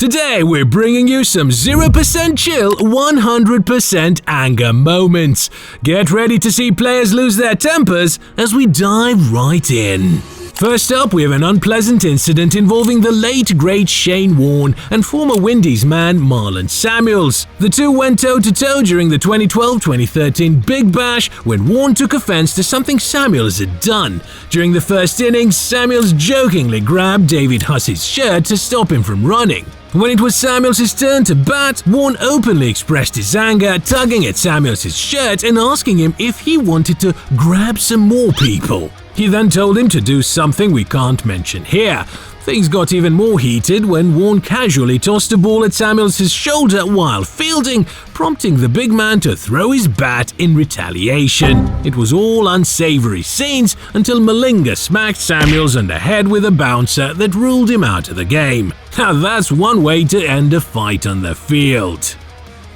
Today we're bringing you some 0% chill, 100% anger moments. Get ready to see players lose their tempers as we dive right in. First up, we have an unpleasant incident involving the late great Shane Warne and former Windies man Marlon Samuels. The two went toe-to-toe during the 2012-2013 Big Bash when Warne took offense to something Samuels had done. During the first innings, Samuels jokingly grabbed David Hussey's shirt to stop him from running. When it was Samuels' turn to bat, Warne openly expressed his anger, tugging at Samuels' shirt and asking him if he wanted to grab some more people. He then told him to do something we can't mention here. Things got even more heated when Warne casually tossed a ball at Samuels' shoulder while fielding, prompting the big man to throw his bat in retaliation. It was all unsavory scenes until Malinga smacked Samuels on the head with a bouncer that ruled him out of the game. Now that's one way to end a fight on the field.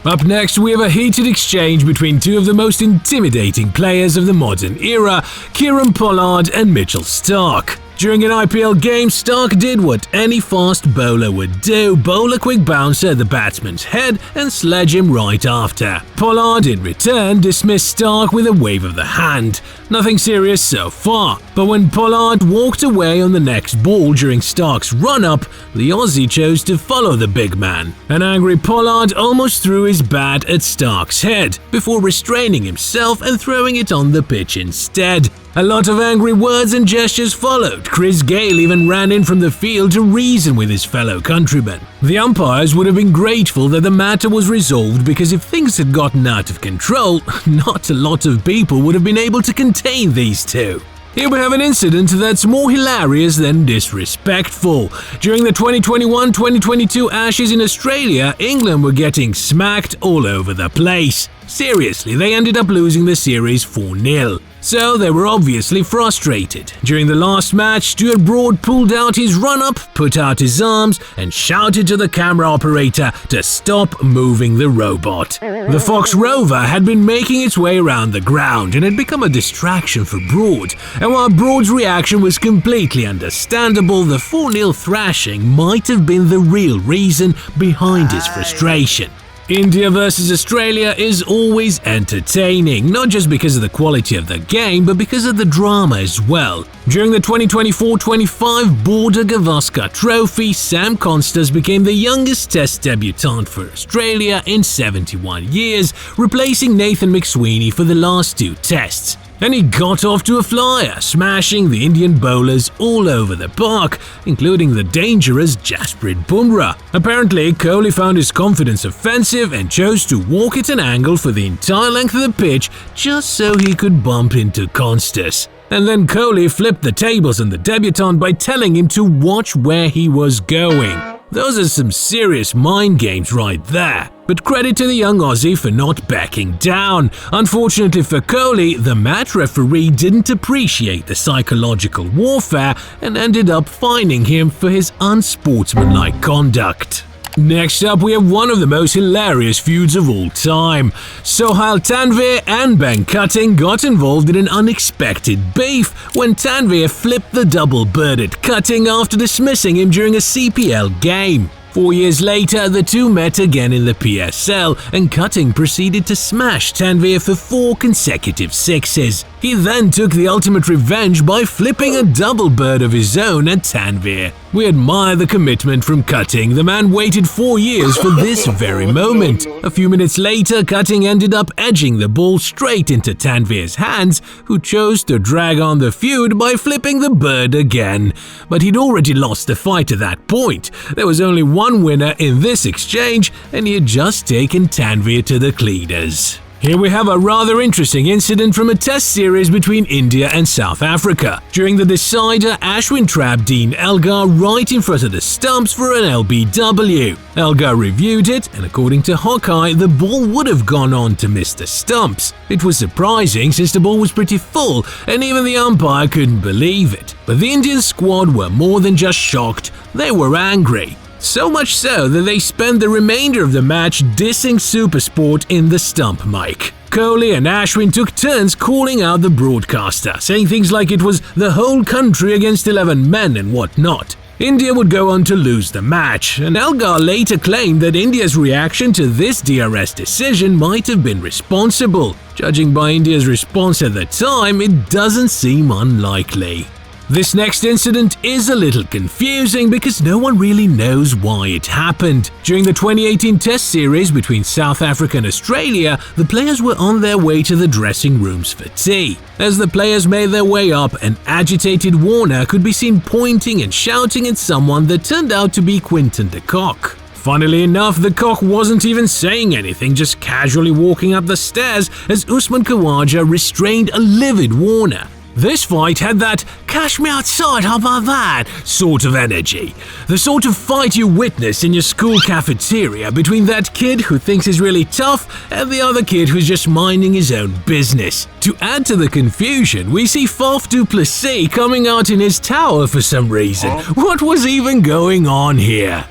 Up next, we have a heated exchange between two of the most intimidating players of the modern era, Kieran Pollard and Mitchell Starc. During an IPL game, Starc did what any fast bowler would do, bowl a quick bouncer at the batsman's head and sledge him right after. Pollard, in return, dismissed Starc with a wave of the hand. Nothing serious so far, but when Pollard walked away on the next ball during Starc's run-up, the Aussie chose to follow the big man. An angry Pollard almost threw his bat at Starc's head, before restraining himself and throwing it on the pitch instead. A lot of angry words and gestures followed. Chris Gayle even ran in from the field to reason with his fellow countrymen. The umpires would have been grateful that the matter was resolved because if things had gotten out of control, not a lot of people would have been able to contain these two. Here we have an incident that's more hilarious than disrespectful. During the 2021-2022 Ashes in Australia, England were getting smacked all over the place. Seriously, they ended up losing the series 4-0. So they were obviously frustrated. During the last match, Stuart Broad pulled out his run-up, put out his arms, and shouted to the camera operator to stop moving the robot. The Fox Rover had been making its way around the ground and had become a distraction for Broad. And while Broad's reaction was completely understandable, the 4-0 thrashing might have been the real reason behind his frustration. India versus Australia is always entertaining, not just because of the quality of the game, but because of the drama as well. During the 2024-25 Border Gavaskar Trophy, Sam Konstas became the youngest Test debutant for Australia in 71 years, replacing Nathan McSweeney for the last two Tests. And he got off to a flyer, smashing the Indian bowlers all over the park, including the dangerous Jasprit Bumrah. Apparently, Kohli found his confidence offensive and chose to walk at an angle for the entire length of the pitch just so he could bump into Konstas. And then Kohli flipped the tables on the debutant by telling him to watch where he was going. Those are some serious mind games right there. But credit to the young Aussie for not backing down. Unfortunately for Kohli, the match referee didn't appreciate the psychological warfare and ended up fining him for his unsportsmanlike conduct. Next up, we have one of the most hilarious feuds of all time. Sohail Tanvir and Cutting got involved in an unexpected beef when Tanvir flipped the double bird at Cutting after dismissing him during a CPL game. 4 years later, the two met again in the PSL, and Cutting proceeded to smash Tanvir for 4 consecutive sixes. He then took the ultimate revenge by flipping a double bird of his own at Tanvir. We admire the commitment from Cutting. The man waited 4 years for this very moment. A few minutes later, Cutting ended up edging the ball straight into Tanvir's hands, who chose to drag on the feud by flipping the bird again. But he'd already lost the fight at that point. There was only one winner in this exchange, and he had just taken Tanvir to the cleaners. Here we have a rather interesting incident from a test series between India and South Africa. During the decider, Ashwin trapped Dean Elgar right in front of the stumps for an LBW. Elgar reviewed it, and according to Hawkeye, the ball would have gone on to miss the stumps. It was surprising since the ball was pretty full, and even the umpire couldn't believe it. But the Indian squad were more than just shocked, they were angry. So much so that they spent the remainder of the match dissing SuperSport in the stump mic. Kohli and Ashwin took turns calling out the broadcaster, saying things like it was the whole country against 11 men and whatnot. India would go on to lose the match, and Elgar later claimed that India's reaction to this DRS decision might have been responsible. Judging by India's response at the time, it doesn't seem unlikely. This next incident is a little confusing because no one really knows why it happened. During the 2018 Test series between South Africa and Australia, the players were on their way to the dressing rooms for tea. As the players made their way up, an agitated Warne could be seen pointing and shouting at someone that turned out to be Quinton de Kock. Funnily enough, the Kock wasn't even saying anything, just casually walking up the stairs as Usman Khawaja restrained a livid Warne. This fight had that "cash me outside, how about that" sort of energy. The sort of fight you witness in your school cafeteria between that kid who thinks he's really tough and the other kid who's just minding his own business. To add to the confusion, we see Faf du Plessis coming out in his tower for some reason. What was even going on here?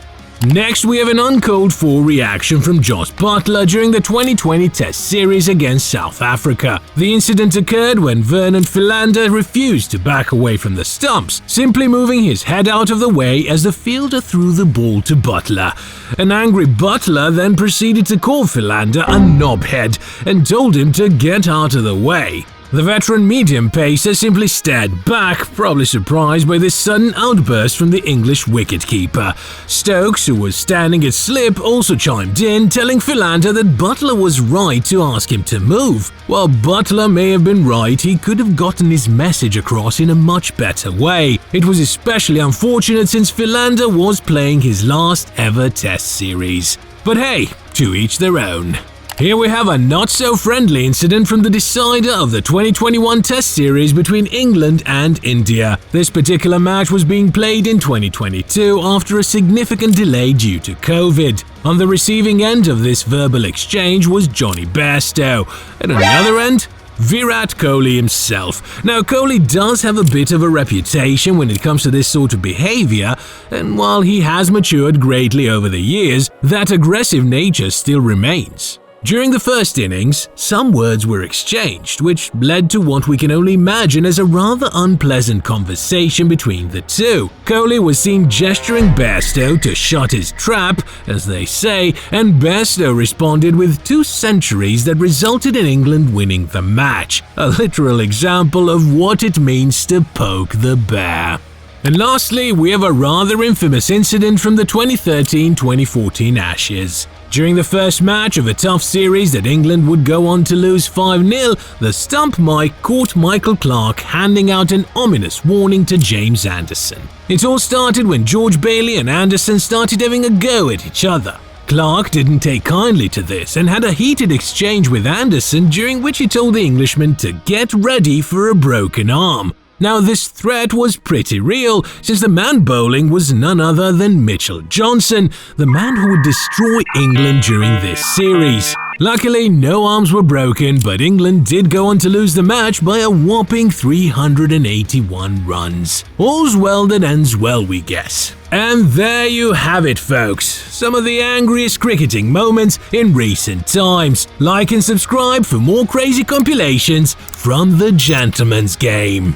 Next, we have an uncalled for reaction from Jos Buttler during the 2020 Test series against South Africa. The incident occurred when Vernon Philander refused to back away from the stumps, simply moving his head out of the way as the fielder threw the ball to Buttler. An angry Buttler then proceeded to call Philander a knobhead and told him to get out of the way. The veteran medium pacer simply stared back, probably surprised by this sudden outburst from the English wicketkeeper. Stokes, who was standing at slip, also chimed in, telling Philander that Buttler was right to ask him to move. While Buttler may have been right, he could have gotten his message across in a much better way. It was especially unfortunate since Philander was playing his last ever Test series. But hey, to each their own. Here we have a not-so-friendly incident from the decider of the 2021 Test series between England and India. This particular match was being played in 2022 after a significant delay due to COVID. On the receiving end of this verbal exchange was Johnny Bairstow, and on the other end, Virat Kohli himself. Now, Kohli does have a bit of a reputation when it comes to this sort of behavior, and while he has matured greatly over the years, that aggressive nature still remains. During the first innings, some words were exchanged, which led to what we can only imagine as a rather unpleasant conversation between the two. Kohli was seen gesturing Bairstow to shut his trap, as they say, and Bairstow responded with 2 centuries that resulted in England winning the match. A literal example of what it means to poke the bear. And lastly, we have a rather infamous incident from the 2013-2014 Ashes. During the first match of a tough series that England would go on to lose 5-0, the stump mic caught Michael Clarke handing out an ominous warning to James Anderson. It all started when George Bailey and Anderson started having a go at each other. Clarke didn't take kindly to this and had a heated exchange with Anderson, during which he told the Englishman to get ready for a broken arm. Now, this threat was pretty real, since the man bowling was none other than Mitchell Johnson, the man who would destroy England during this series. Luckily, no arms were broken, but England did go on to lose the match by a whopping 381 runs. All's well that ends well, we guess. And there you have it, folks. Some of the angriest cricketing moments in recent times. Like and subscribe for more crazy compilations from the gentleman's game.